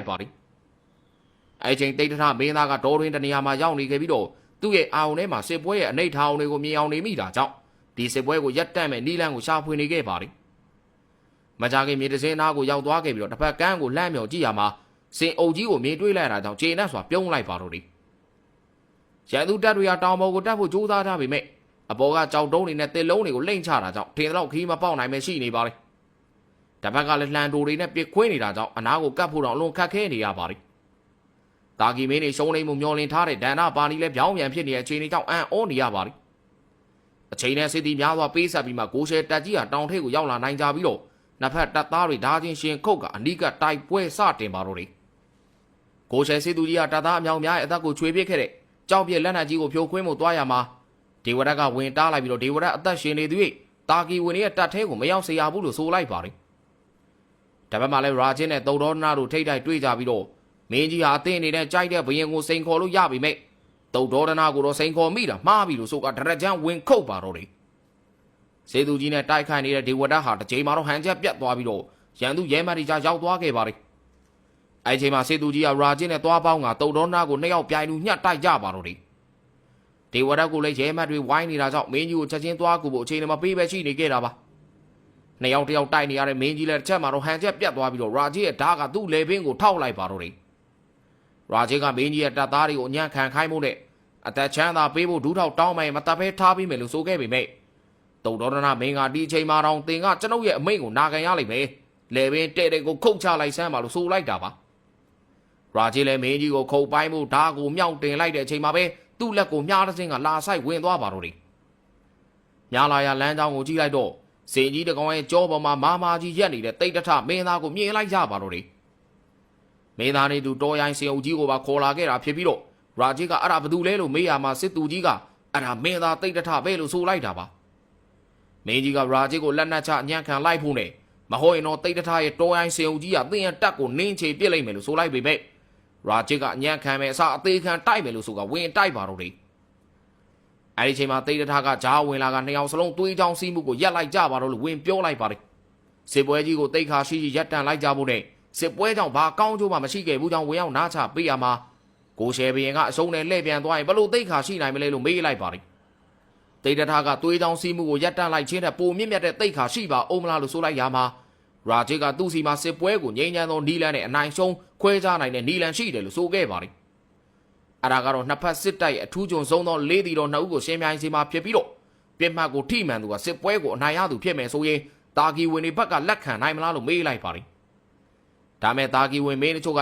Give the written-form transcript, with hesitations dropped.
ပါသည်အဲ့ချိန်တိတ်ထမင်းသားကဒေါ်ရင်းတနေရာမှာရောက်နေခဲ့ပြီးတော့သူ့ရဲ့အာုံထဲမှာစစ်ပွဲရဲ့အနိဋ္ဌာအောင်တွေကိုမြင်အောင်နေမိတာကြောင့်ဒီစစ်ပွဲကိုရပ်တန့်မဲ့နီလန်းကိုရှာဖွေနေခဲ့ပါသည်မကြခင်မြေတစင်းနားကိုရောက်သွားခဲ့ပြီးတော့တစ်ဖက်ကန်းကိုလှမ်းမြော်ကြည့်ရမှာစင်အုပ်ကြီးကိုမြင်တွေ့လိုက်တာကြောင့်ကျေနပ်စွာပြုံးလိုက်ပါတော့တယ်ရန်သူတပ်တွေကတောင်ပေါ်ကိုတက်ဖို့ကြိုးစားထားပေမဲ့အပေါ်ကကြောက်တုံးတွေနဲ့တစ်လုံးတွေကိုလိမ့်ချတာကြောင့်ထင်တော့ခီးမပေါက်နိုင်မဲ့ရှိနေပါလေတစ်ဖက်ကလည်းလှန်တိုတွေနဲ့ပစ်ခွင်းနေတာကြောင့်အနားကိုကပ်ဖို့တော့အလွန်ခက်ခဲနေရပါလိမ့်တာကီမင်းတွေရှုံးနေမှုမျောလင်းထားတဲ့ဒန္နာပါနီလည်းပြောင်းပြန်ဖြစ်နေတဲ့အခြေအနေကြောင့်အံ့ဩနေရပါလိမ့်အချိန်နဲ့စစ်တီများစွာပေးဆက်ပြီးမှကိုရှယ်တက်ကြီးဟာတောင်ထိပ်ကိုရောက်လာနိုင်ကြပြီးတော့နှစ်ဖက်တပ်သားတွေဓာချင်းရှင်ခုတ်ကအနီးကတိုက်ပွဲစတင်ပါတော့တယ်ကိုရှယ်စစ်သူကြီးကတပ်သားအမြောက်များရဲ့အသက်ကိုချွေပစ်ခဲ့တဲ့ကြောက်ပြက်လက်နက်ကြီးကိုဖြိုခွင်းမှုသွားရမှာဒေဝရတ်ကဝင်တားလိုက်ပြီးတော့ဒေဝရတ်အသက်ရှင်နေသူတာကီဝင်ရဲ့တပ်ထဲကိုမရောက်စေရဘူးလို့ဆိုလိုက်ပါတယ်ဒါပေမဲ့လည်းရာချင်းနဲ့တုံတော်နာတို့ထိတ်တိုက်တွေ့ကြပြီးတော့မင်းကြီးဟာအသင်းနေတဲ့ကြိုက်တဲ့ဘရင်ကိုစိန်ခေါ်လို့ရပြီမဲ့တုံတော်နာကိုတော့စိန်ခေါ်မိတာမှားပြီလို့ဆိုကဒရက်ချန်ဝင်ခုတ်ပါတော့တယ်စေသူကြီးနဲ့တိုက်ခိုက်နေတဲ့ဒေဝရတ်ဟာတစ်ချိန်မှာတော့ဟန်ချက်ပြတ်သွားပြီးတော့ရန်သူရဲမတ်ကြီးရောက်သွားခဲ့ပါတယ်အဲ့ချိန်မှာစေသူကြီးကရာချင်းနဲ့သွားပေါင်းကတုံတော်နာကိုနှစ်ယောက်ပြိုင်လူညှက်တိုက်ကြပါတော့တယ်ဒေဝရတ်ကိုလည်းရဲမတ်တွေဝိုင်းနေတာကြောင့်မင်းကြီးကိုချက်ချင်းသွားကူဖို့အချိန်နဲ့မပေးပဲရှိနေခဲ့တာပါနှစ်ယောက်တယောက်တိုက်နေရတဲ့မင်းကြီးလည်းတစ်ချက်မှာတော့ဟန်ချက်ပြတ်သွားပြီးတော့ရာကြီးရဲ့ဓာတ်ကသူ့လေပင်ကိုထောက်လိုက်ပါတော့တယ်ရာကြီးကမင်းကြီးရဲ့တပ်သားတွေကိုအညံ့ခံခိုင်းမှုနဲ့အသက်ချမ်းသာပေးဖို့ဒူးထောက်တောင်းမယ်မတပ်ဖဲထားပြီးမယ်လို့ဆိုခဲ့ပေမဲ့တုံတော်ရဏမင်းကဒီအချိန်မှာတော့တင်ကကျွန်ုပ်ရဲ့အမိန့်ကိုနာခံရလိမ့်မယ်လေပင်တဲ့တဲ့ကိုခုတ်ချလိုက်စမ်းပါလို့ဆိုလိုက်တာပါရာကြီးလည်းမင်းကြီးကိုခုတ်ပိုင်းမှုဓာတ်ကိုမြောက်တင်လိုက်တဲ့အချိန်မှာပဲသူ့လက်ကိုမြားတစ်စင်းကလာဆိုင်ဝင်သွားပါတော့တယ်မြားလာရလမ်းကြောင်းကိုကြည့်လိုက်တော့စင်ကြီးတကောင်ရဲ့ကြောပေါ်မှာမာမာကြီးရက်နေတဲ့တိတ်တထမင်းသားကိုမြင်လိုက်ရပါတော့တယ်မင်းသားနေသူတော်ရိုင်းစင်အုပ်ကြီးကိုပါခေါ်လာခဲ့တာဖြစ်ပြီးတော့ရာကြီးကအဲ့ဒါဘသူလဲလို့မေးရမှာစစ်သူကြီးကအဲ့ဒါမင်းသားတိတ်တထပဲလို့ဆိုလိုက်တာပါမင်းကြီးကရာကြီးကိုလက်နက်ချညံ့ခံလိုက်ဖို့နဲ့မဟုတ်ရင်တော့တိတ်တထရဲ့တော်ရိုင်းစင်အုပ်ကြီးကသင်ရတက်ကိုနင်းချေပစ်လိုက်မယ်လို့ဆိုလိုက်ပေမဲ့ရာဂျစ်ကအညံ့ခံမယ်အစားအသေးခံတိုက်မယ်လို့ဆိုကဝင်တိုက်ပါတော့တယ်အဲဒီချိန်မှာတိတ်တထကဂျားဝင်လာကနှစ်ယောက်စလုံးသွေးချောင်းစီးမှုကိုရက်လိုက်ကြပါတော့လို့ဝင်ပြောလိုက်ပါတယ်စစ်ပွဲကြီးကိုတိတ်ခါရှိရှိရက်တန်လိုက်ကြဖို့နဲ့စစ်ပွဲကြောင့်ဘာကောင်းကျိုးမှမရှိခဲ့ဘူးကြောင့်ဝင်ရောက်နားချပေးရမှာကိုရှယ်ဘရင်ကအရှုံးနဲ့လှည့်ပြန်သွားရင်ဘလို့တိတ်ခါရှိနိုင်မလဲလို့မေးလိုက်ပါတယ်တိတ်တထကသွေးချောင်းစီးမှုကိုရက်တန်လိုက်ခြင်းတဲ့ပုံမြင့်မြတ်တဲ့တိတ်ခါရှိပါအောင်မလားလို့ဆိုလိုက်ရမှာရာဂျစ်ကသူ့စီမှာစစ်ပွဲကိုငြိမ်းချမ်းသောနီလန်နဲ့အနိုင်ရှုံးခွဲခြားနိုင်တဲ့နီလန်ရှိတယ်လို့ဆိုခဲ့ပါတယ်အဲ့ဒါကတော့နှစ်ဖက်စစ်တိုက်အထူးကျွန်ဆုံးသောလေးတီတော်နှစ်ဦးကိုရှင်းပြိုင်စီမှာဖြစ်ပြီးတော့ပြစ်မှတ်ကိုထိမှန်သူကစစ်ပွဲကိုအနိုင်ရသူဖြစ်မယ်ဆိုရင်တာကီဝင်တွေဘက်ကလက်ခံနိုင်မလားလို့မေးလိုက်ပါတယ်ဒါမဲ့တာကီဝင်မင်းတို့က